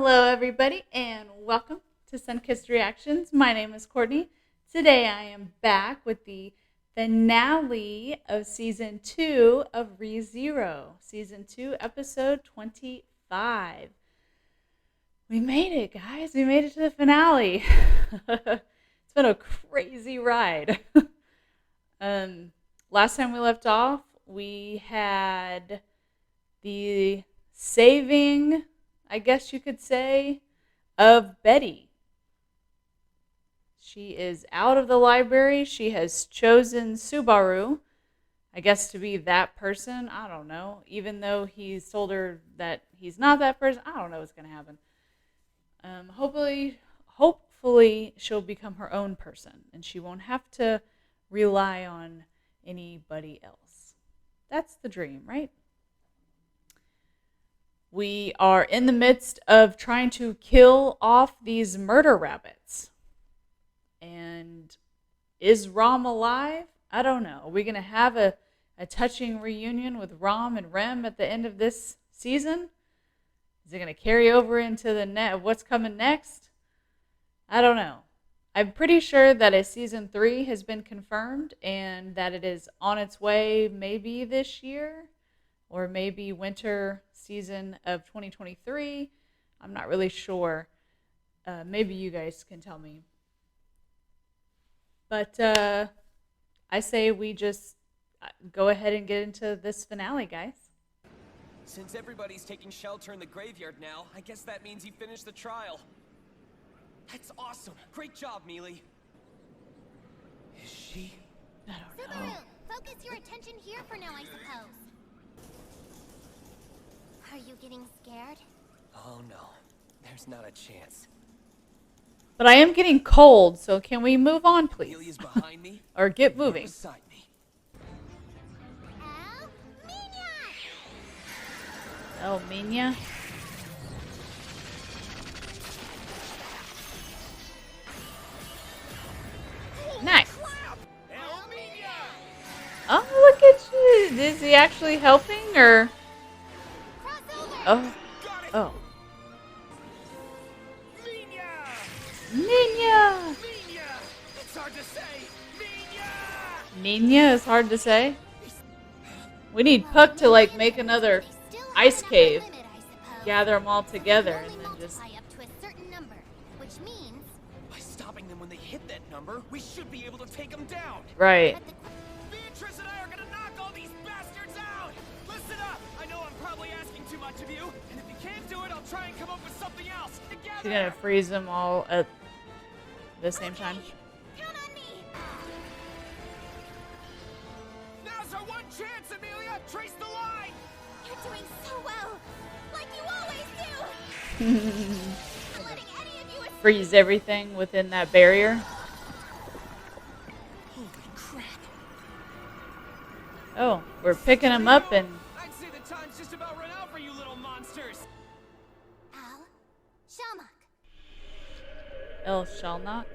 Hello, everybody, and welcome to Sunkissed Reactions. My name is Courtney. Today I am back with the finale of Season 2 of ReZero. Season 2, Episode 25. We made it, guys. We made it to the finale. It's been a crazy ride. Last time we left off, we had the saving, I guess you could say, of Betty. She is out of the library. She has chosen Subaru, I guess, to be that person. I don't know. Even though he's told her that he's not that person, I don't know what's going to happen. Hopefully she'll become her own person and she won't have to rely on anybody else. That's the dream, right? We are in the midst of trying to kill off these murder rabbits. And is Rom alive? I don't know. Are we going to have a touching reunion with Rom and Rem at the end of this season? Is it going to carry over into what's coming next? I don't know. I'm pretty sure that a season 3 has been confirmed and that it is on its way maybe this year or maybe winter season of 2023. I'm not really sure. Maybe you guys can tell me. But I say we just go ahead and get into this finale, guys. Since everybody's taking shelter in the graveyard now, I guess that means you finished the trial. That's awesome. Great job, Mealy. Is she? I don't know. Subaru, focus your attention here for now, I suppose. Are you getting scared? Oh no, there's not a chance. But I am getting cold, so can we move on, please? Mealy is behind me. Or get You're moving. beside me. Oh, Minya. Nice. Oh, look at you. Is he actually helping, or? Oh. Oh. Minya. It's hard to say. Minya is hard to say. We need Puck to make another ice cave. Gather them all together and then just up to a certain number, which means By stopping them when they hit that number, we should be able to take them down. right. Beatrice and I are gonna knock all these bastards out! Listen up! I know I'm probably asking too much of you, and if you can't do it, I'll try and come up with something else. Together! She's gonna freeze them all at the same time. count on me. Now's our one chance, Amelia! Trace the line! You're doing so well, like you always do. I'm letting any of you escape. Freeze everything within that barrier. Holy crap! Oh, we're picking them up and I'd say the time's just about run out for you little monsters! Al, Shamrock. El Shalnock.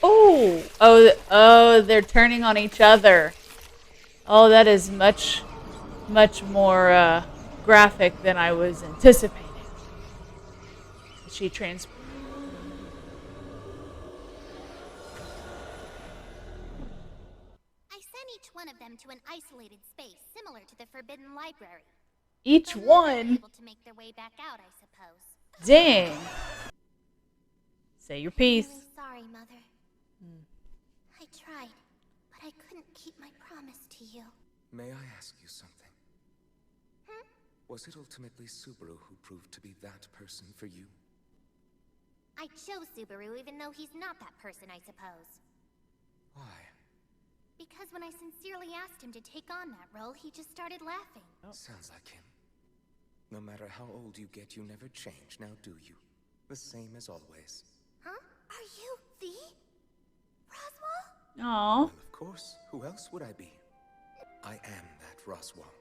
Oh, they're turning on each other. Oh, that is much more graphic than I was anticipating. She I sent each one of them to an isolated space similar to the Forbidden Library. each But now they're one. able to make their way back out, I suppose. Dang. Say your piece. I'm really sorry, Mother. I tried, but I couldn't keep my promise to you. May I ask you something? Hmm? Was it ultimately Subaru who proved to be that person for you? I chose Subaru even though he's not that person, I suppose. Why? Because when I sincerely asked him to take on that role, he just started laughing. Sounds like him. No matter how old you get, you never change, now do you? The same as always. Huh? Are you the Roswell? Aw. Well, of course. Who else would I be? I am that Roswell,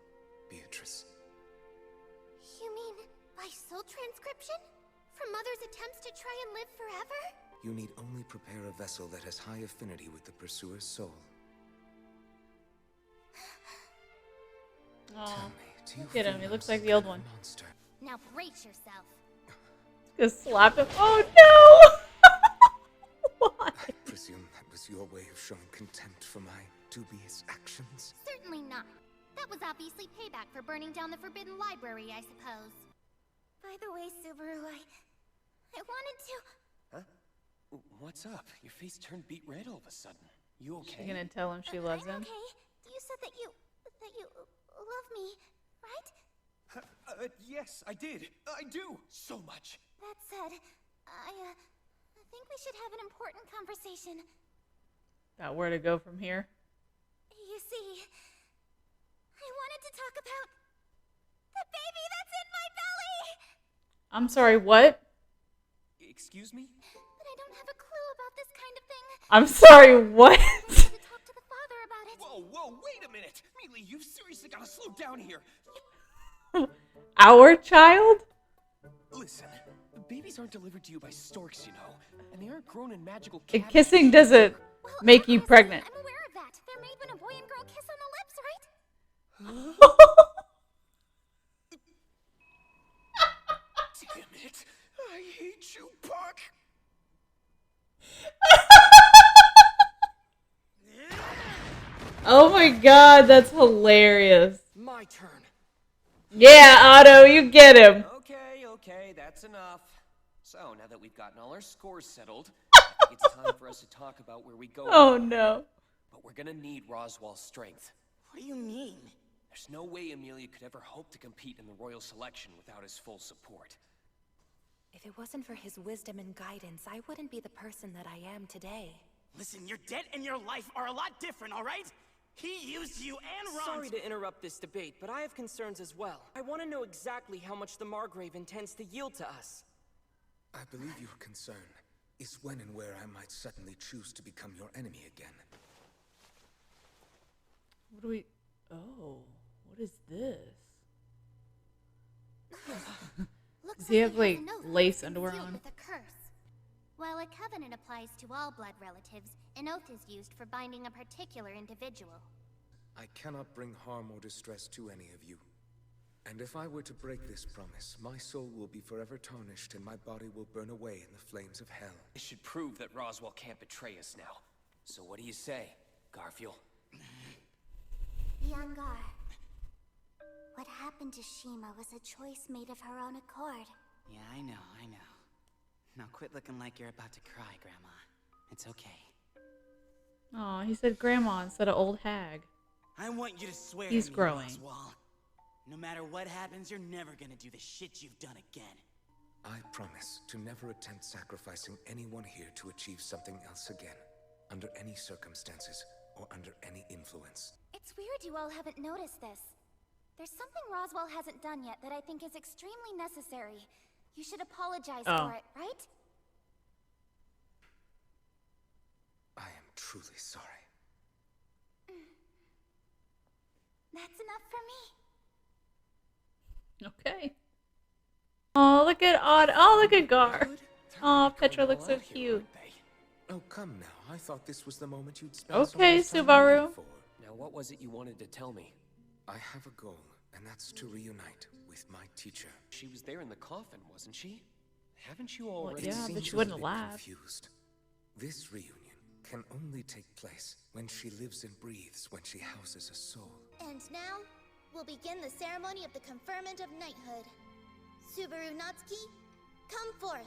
Beatrice. You mean by soul transcription? From Mother's attempts to try and live forever? You need only prepare a vessel that has high affinity with the pursuer's soul. Aw. Tell me, do you Look at him, feel he I'm looks some like the old kind of one. monster? Now brace yourself. Just slap him. Oh no! Why? I presume that was your way of showing contempt for my dubious actions. Certainly not. That was obviously payback for burning down the Forbidden Library, I suppose. By the way, Subaru, I wanted to... Huh? What's up? Your face turned beet red all of a sudden. You okay? She's gonna tell him she loves I'm him. okay. You said that you love me, right? Yes, I did. I do. So much. That said, I think we should have an important conversation. About where to go from here. You see, I wanted to talk about the baby that's in my belly! I'm sorry, what? Excuse me? But I don't have a clue about this kind of thing. I'm sorry, what? I had to talk to the father about it. Whoa, wait a minute! Mealy, you've seriously got to slow down here. Our child? Listen, babies aren't delivered to you by storks, you know, and they aren't grown in magical And cabins. kissing doesn't Well, make you obviously, pregnant. I'm aware of that. They're made when a boy and girl kiss on the lips, right? Damn it! I hate you, Puck! Oh my god, that's hilarious. My turn. Yeah, Otto, you get him. Okay, that's enough. So, now that we've gotten all our scores settled, I think it's time for us to talk about where we go. Oh no. But we're gonna need Roswell's strength. What do you mean? There's no way Amelia could ever hope to compete in the royal selection without his full support. If it wasn't for his wisdom and guidance, I wouldn't be the person that I am today. Listen, your debt and your life are a lot different, all right? He used you and Ron. Sorry to interrupt this debate, but I have concerns as well. I want to know exactly how much the Margrave intends to yield to us. I believe your concern is when and where I might suddenly choose to become your enemy again. What do we... Oh, what is this? Looks Does he have, has like, an oath lace that's been underwear sealed on? with a curse. While a covenant applies to all blood relatives, an oath is used for binding a particular individual. I cannot bring harm or distress to any of you. And if I were to break this promise, my soul will be forever tarnished and my body will burn away in the flames of hell. This should prove that Roswell can't betray us now. So what do you say, Garfield? Yangar. What happened to Shima was a choice made of her own accord. Yeah, I know. Now quit looking like you're about to cry, Grandma. It's okay. Oh, he said grandma instead of old hag. I want you to swear He's to me, growing. Roswell. No matter what happens, you're never gonna do the shit you've done again. I promise to never attempt sacrificing anyone here to achieve something else again, under any circumstances or under any influence. It's weird you all haven't noticed this. There's something Roswell hasn't done yet that I think is extremely necessary. You should apologize for it, right? I am truly sorry. That's enough for me. Okay. Oh, look at Odd. Oh, look at Gar. Oh, Petra looks so cute. Oh, come now. I thought this was the moment you'd spend so Okay, much time Subaru. waiting for. Now what was it you wanted to tell me? I have a goal, and that's to reunite with my teacher. She was there in the coffin, wasn't she? Haven't you Well, already yeah, seen but she Seems wouldn't a bit laugh. confused. This reunion can only take place when she lives and breathes, when she houses a soul. And now, we'll begin the ceremony of the conferment of knighthood. Subaru Natsuki, come forth.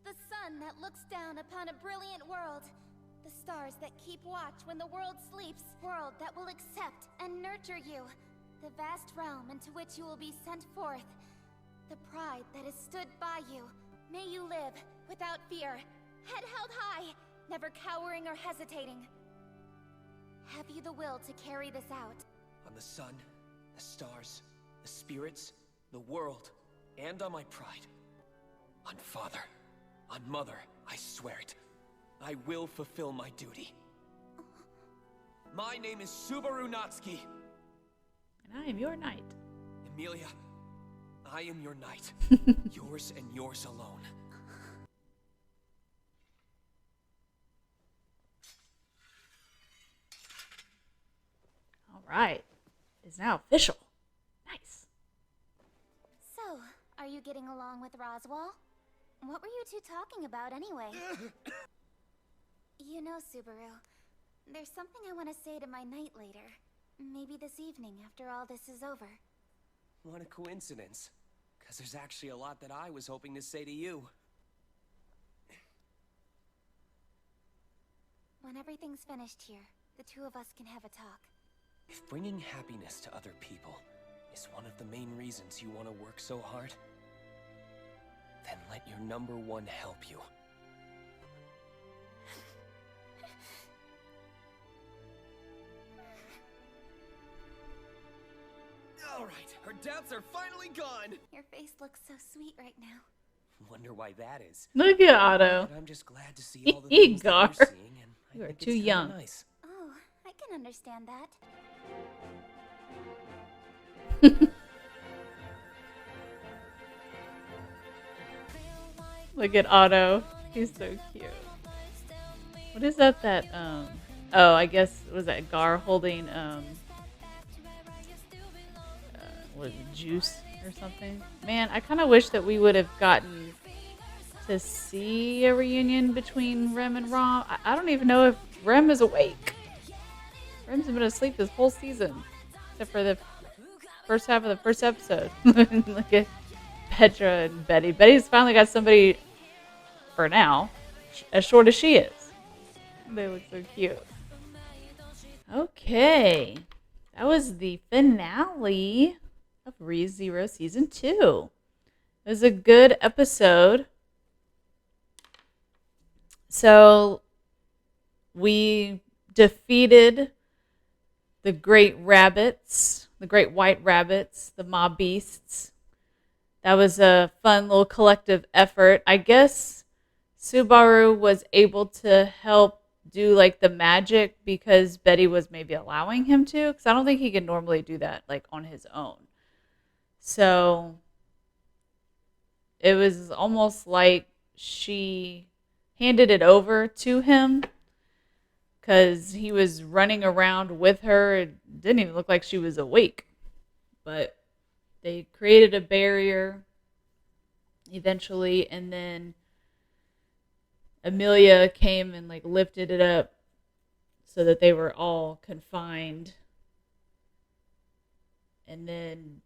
The sun that looks down upon a brilliant world. The stars that keep watch when the world sleeps. World that will accept and nurture you. The vast realm into which you will be sent forth. The pride that has stood by you. May you live without fear, head held high, never cowering or hesitating. Have you the will to carry this out? On the sun, the stars, the spirits, the world, and on my pride. On father, on mother, I swear it. I will fulfill my duty. My name is Subaru Natsuki. And I am your knight. Amelia, I am your knight. Yours and yours alone. All right. It's now official. Nice. getting along with Roswell? What were you two talking about anyway? You know, Subaru, there's something I want to say to my knight later. Maybe this evening after all this is over. What a coincidence. Because there's actually a lot that I was hoping to say to you. When everything's finished here, the two of us can have a talk. If bringing happiness to other people is one of the main reasons you want to work so hard, then let your number one help you. Alright, her doubts are finally gone! Your face looks so sweet right now. Wonder why that is. Look at Otto. But I'm just glad to see all the things that Gar. you're seeing, and I You are think too it's kinda young. nice. Oh, I can understand that. Look at Otto. He's so cute. What is that oh, I guess, was that Gar holding, what is it, juice or something? Man, I kind of wish that we would have gotten to see a reunion between Rem and Rom. I don't even know if Rem is awake. Rem's been asleep this whole season, except for the first half of the first episode. Look at Petra and Betty. Betty's finally got somebody, for now, as short as she is. They look so cute. Okay. That was the finale of Re:Zero Season 2. It was a good episode. So, we defeated the great rabbits, the great white rabbits, the mob beasts. That was a fun little collective effort. I guess Subaru was able to help do like the magic because Betty was maybe allowing him to, because I don't think he could normally do that like on his own. So it was almost like she handed it over to him because he was running around with her. It didn't even look like she was awake. But they created a barrier eventually, and then Amelia came and like lifted it up so that they were all confined. And then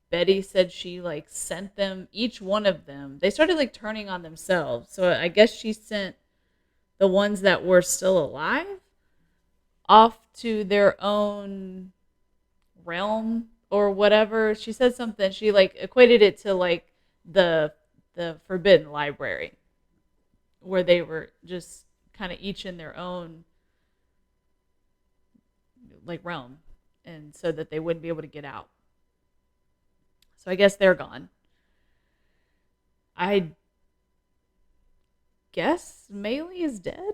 Betty said she like sent them, each one of them. They started like turning on themselves. So I guess she sent the ones that were still alive off to their own realm or whatever. She said something. She like equated it to like the Forbidden Library, where they were just kind of each in their own like realm, and so that they wouldn't be able to get out. So I guess they're gone. I guess Maylee is dead.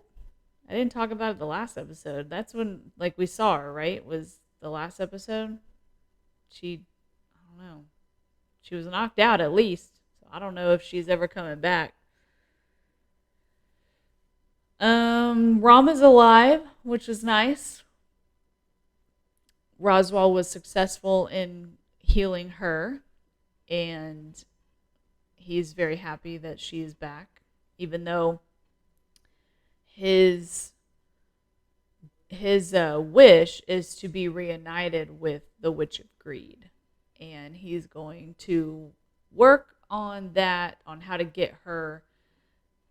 I didn't talk about it the last episode. That's when like we saw her, right? Was the last episode. I don't know. She was knocked out at least. So I don't know if she's ever coming back. Rom is alive, which is nice. Roswell was successful in healing her, and he's very happy that she is back, even though his wish is to be reunited with the Witch of Greed, and he's going to work on that, on how to get her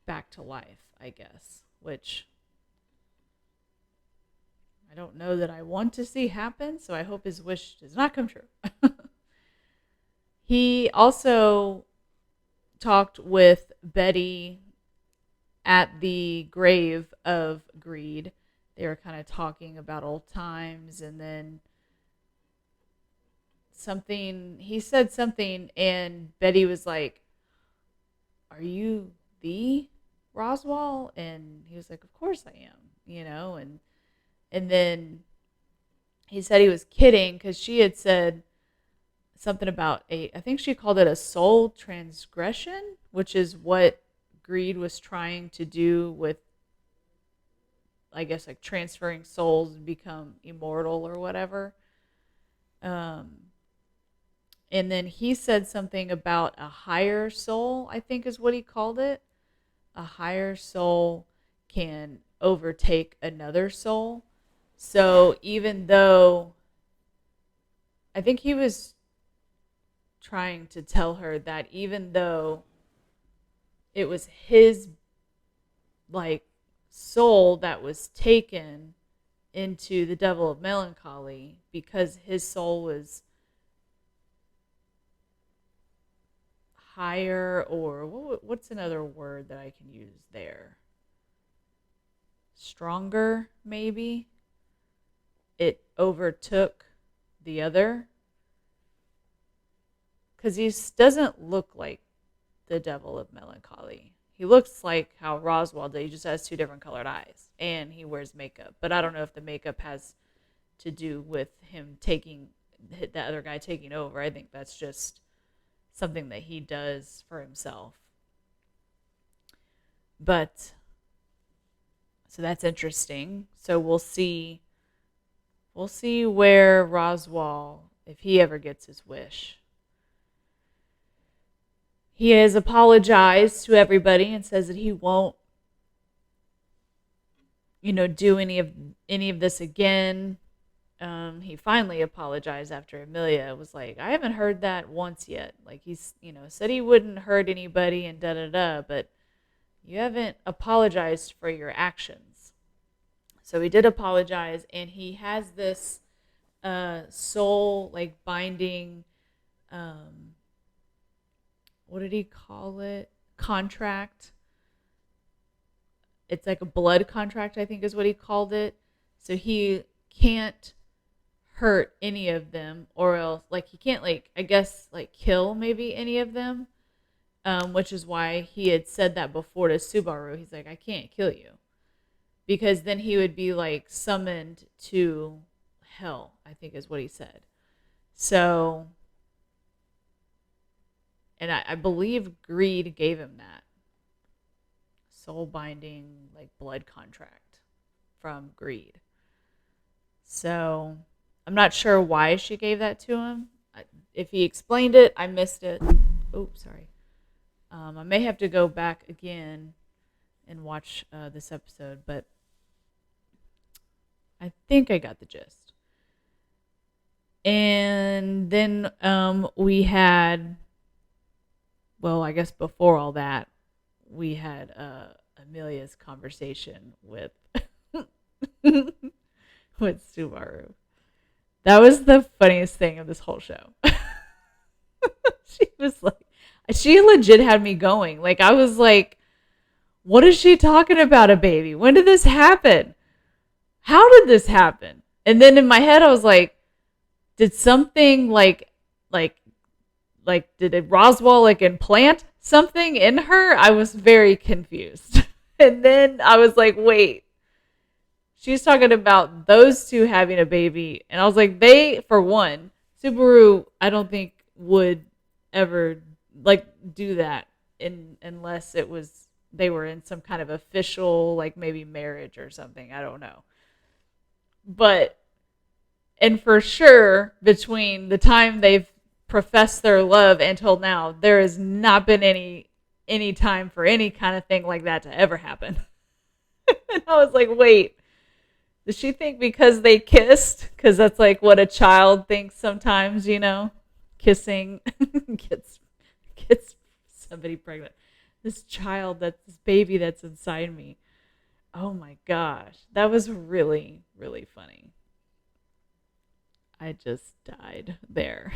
back to life, I guess, which I don't know that I want to see happen, so I hope his wish does not come true. He also talked with Betty at the grave of Greed. They were kind of talking about old times, and then he said something, and Betty was like, "Are you the Roswell?" And he was like, "Of course I am," and then he said he was kidding because she had said something about I think she called it a soul transgression, which is what Greed was trying to do with, I guess, like transferring souls and become immortal or whatever. And then he said something about a higher soul, I think is what he called it. A higher soul can overtake another soul. So even though I think he was trying to tell her that even though it was his like soul that was taken into the Devil of Melancholy, because his soul was higher, or what's another word that I can use there? Stronger, maybe. It overtook the other. Because he doesn't look like the Devil of Melancholy. He looks like how Roswell did. He just has two different colored eyes. And he wears makeup. But I don't know if the makeup has to do with him taking, the other guy taking over. I think that's just something that he does for himself. But, so that's interesting. So we'll see where Roswell, if he ever gets his wish. He has apologized to everybody and says that he won't, do any of this again. He finally apologized after Amelia was like, I haven't heard that once yet. Like, he's, said he wouldn't hurt anybody and da-da-da, but you haven't apologized for your actions. So he did apologize, and he has this soul, like, binding, what did he call it? Contract. It's like a blood contract, I think is what he called it. So he can't hurt any of them, or else, like, he can't, like, I guess, like, kill maybe any of them, which is why he had said that before to Subaru. He's like, I can't kill you, because then he would be, like, summoned to hell, I think is what he said. So, and I believe greed gave him that soul binding, like, blood contract from greed. So I'm not sure why she gave that to him. If he explained it, I missed it. Oh, sorry. I may have to go back again and watch this episode, but I think I got the gist. And then we had, well, I guess before all that, we had Amelia's conversation with with Subaru. That was the funniest thing of this whole show. She was like, she legit had me going. Like, I was like, what is she talking about, a baby? When did this happen? How did this happen? And then in my head, I was like, did something did Roswell like implant something in her? I was very confused. And then I was like, wait, she's talking about those two having a baby. And I was like, they, for one, Subaru, I don't think would ever like do that unless it was, they were in some kind of official, like maybe marriage or something. I don't know. But, and for sure, between the time they've professed their love until now, there has not been any time for any kind of thing like that to ever happen. And I was like, wait, does she think because they kissed? Because that's like what a child thinks sometimes, kissing gets somebody pregnant. This baby that's inside me. Oh my gosh, that was really, really funny. I just died there.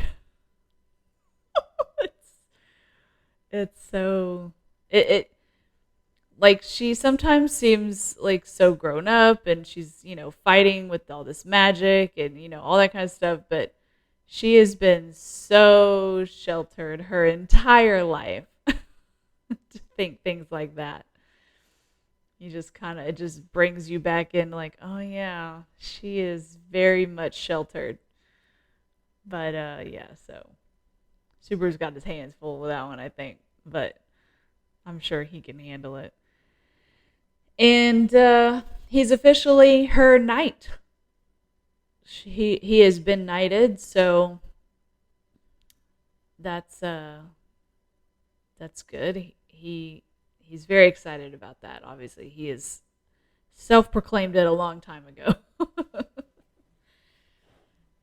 It's so it like, she sometimes seems like so grown up, and she's fighting with all this magic and all that kind of stuff, but she has been so sheltered her entire life to think things like that. You just it just brings you back in, like, oh yeah, she is very much sheltered. But yeah, so Subaru's got his hands full with that one, I think, but I'm sure he can handle it. And he's officially her knight. He has been knighted, so that's good. He's very excited about that. Obviously, he is self-proclaimed it a long time ago.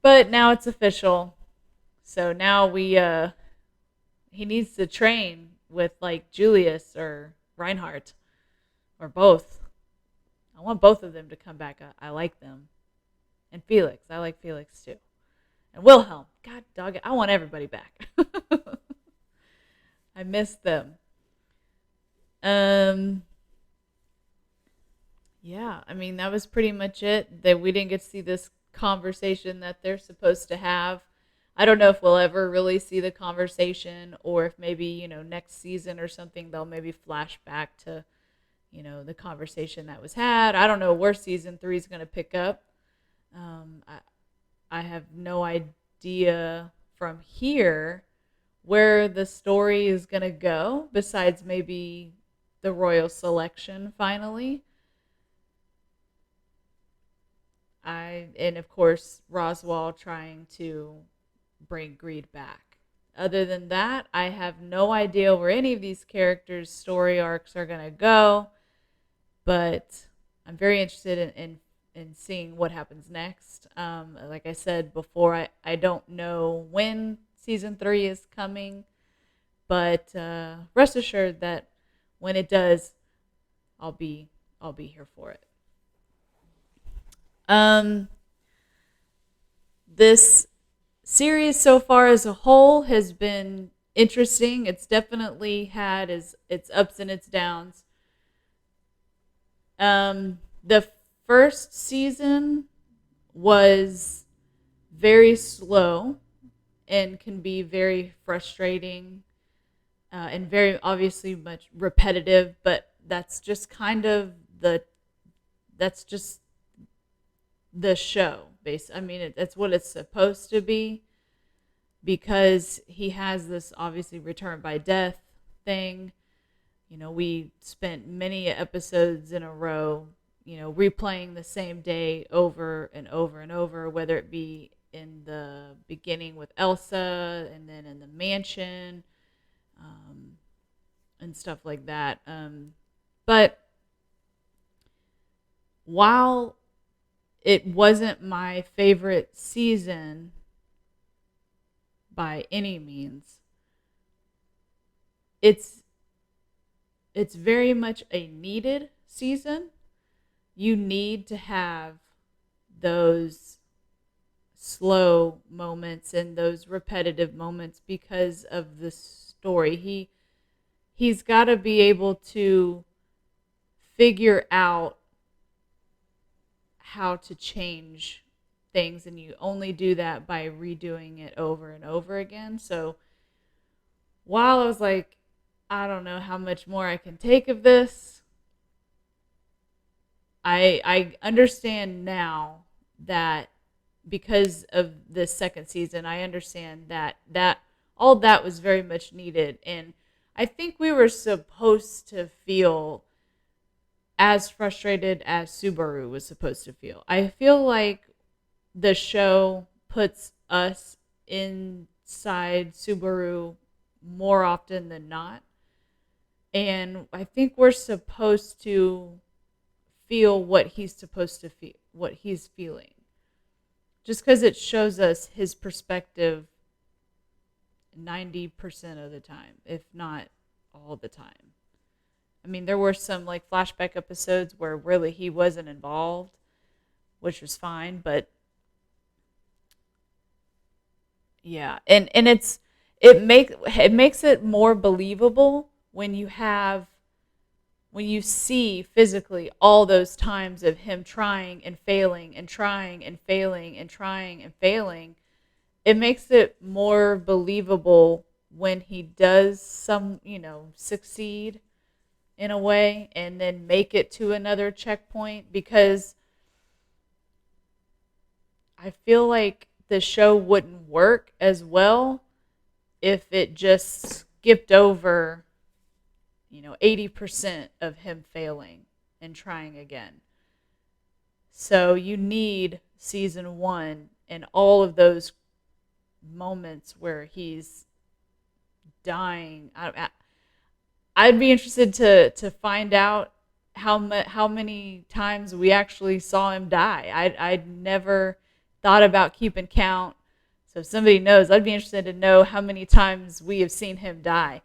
But now it's official. So now he needs to train with like Julius or Reinhardt or both. I want both of them to come back. I like them. And Felix. I like Felix too. And Wilhelm. God dog it. I want everybody back. I miss them. Yeah, I mean that was pretty much it. That we didn't get to see this conversation that they're supposed to have. I don't know if we'll ever really see the conversation, or if maybe next season or something they'll maybe flash back to the conversation that was had. I don't know where season 3 is going to pick up. I have no idea from here where the story is going to go, besides maybe the royal selection finally. And of course Roswaal trying to bring Greed back. Other than that, I have no idea where any of these characters' story arcs are going to go, but I'm very interested in seeing what happens next. Like I said before, I don't know when season 3 is coming, but rest assured that when it does, I'll be here for it. This series so far as a whole has been interesting. It's definitely had its ups and its downs. The first season was very slow and can be very frustrating and very obviously much repetitive, but that's just the show. I mean, that's what it's supposed to be, because he has this obviously return by death thing. We spent many episodes in a row, replaying the same day over and over and over, whether it be in the beginning with Elsa and then in the mansion and stuff like that. But while it wasn't my favorite season by any means, it's very much a needed season. You need to have those slow moments and those repetitive moments because of the story. He's got to be able to figure out how to change things, and you only do that by redoing it over and over again. So while I was like, I don't know how much more I can take of this, I understand now that because of this second season, I understand that all that was very much needed. And I think we were supposed to feel as frustrated as Subaru was supposed to feel. I feel like the show puts us inside Subaru more often than not. And I think we're supposed to feel what he's supposed to feel, what he's feeling. Just because it shows us his perspective 90% of the time, if not all the time. I mean, there were some like flashback episodes where really he wasn't involved, which was fine, but yeah, and it makes it more believable when you see physically all those times of him trying and failing and trying and failing and trying and failing. It makes it more believable when he does succeed in a way and then make it to another checkpoint, because I feel like the show wouldn't work as well if it just skipped over 80% of him failing and trying again. So you need season 1 and all of those moments where he's dying. I'd be interested to find out how many times we actually saw him die. I'd never thought about keeping count. So if somebody knows, I'd be interested to know how many times we have seen him die.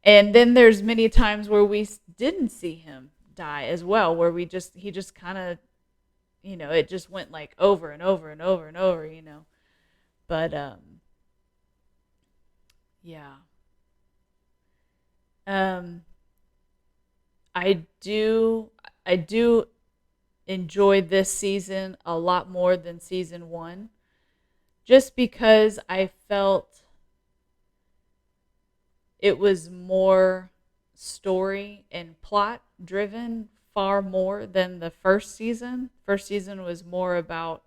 And then there's many times where we didn't see him die as well, where he just kind of, it just went like over and over and over and over, But yeah. I do enjoy this season a lot more than season 1, just because I felt it was more story and plot driven far more than the first season. First season was more about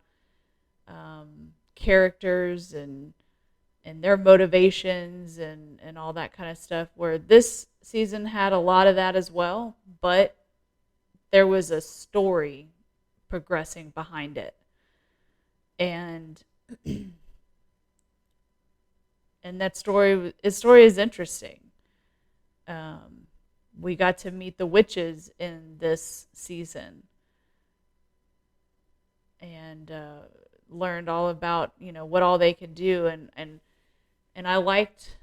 characters and their motivations and all that kind of stuff, where this season had a lot of that as well, but there was a story progressing behind it. And and that story is interesting. We got to meet the witches in this season and learned all about, what all they could do. And I liked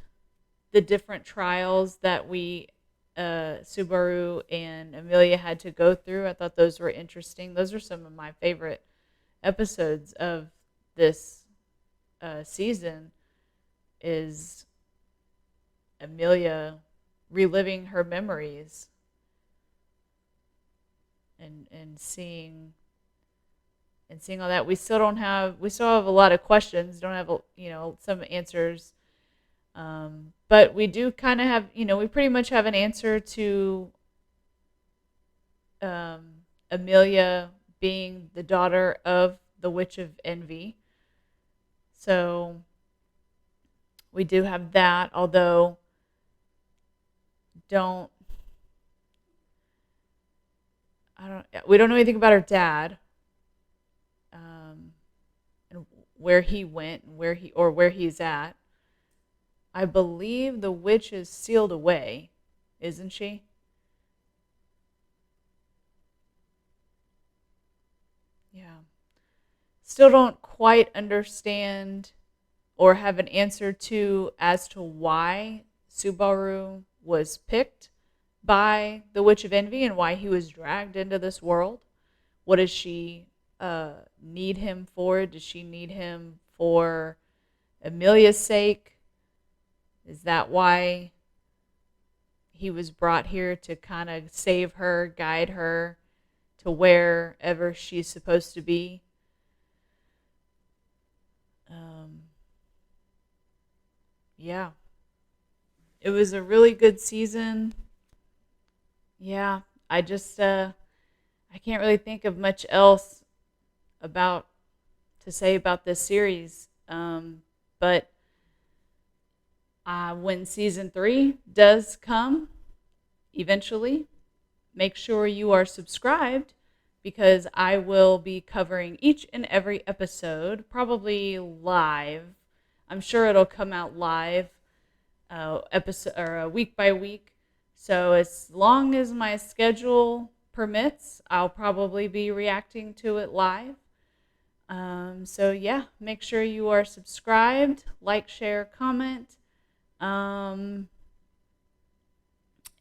the different trials that Subaru and Amelia had to go through. I thought those were interesting. Those are some of my favorite episodes of this season, is Amelia reliving her memories and seeing all that. We still have a lot of questions, don't have some answers. But we do kind of have, we pretty much have an answer to Amelia being the daughter of the Witch of Envy. So we do have that, although we don't know anything about her dad, and where he went, and where he's at. I believe the witch is sealed away, isn't she? Yeah. Still don't quite understand or have an answer as to why Subaru was picked by the Witch of Envy and why he was dragged into this world. What does she need him for? Does she need him for Amelia's sake? Is that why he was brought here, to kind of save her, guide her to wherever she's supposed to be? Yeah. It was a really good season. Yeah. I just, I can't really think of much else to say about this series. But when season 3 does come, eventually, make sure you are subscribed, because I will be covering each and every episode, probably live. I'm sure it'll come out live, week by week. So as long as my schedule permits, I'll probably be reacting to it live. So yeah, make sure you are subscribed, like, share, comment. And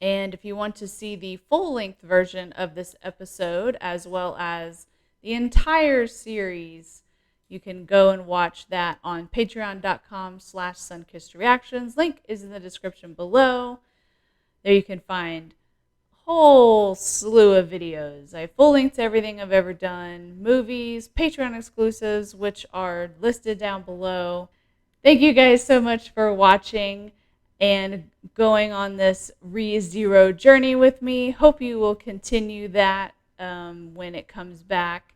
if you want to see the full-length version of this episode, as well as the entire series, you can go and watch that on patreon.com/sunkissedreactions. Link is in the description below. There you can find a whole slew of videos. I have full links to everything I've ever done, movies, Patreon exclusives, which are listed down below. Thank you guys so much for watching and going on this ReZero journey with me. Hope you will continue that when it comes back.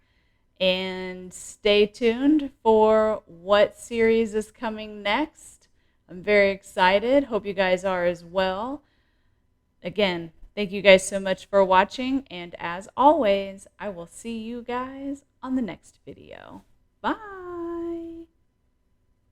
And stay tuned for what series is coming next. I'm very excited. Hope you guys are as well. Again, thank you guys so much for watching. And as always, I will see you guys on the next video. Bye.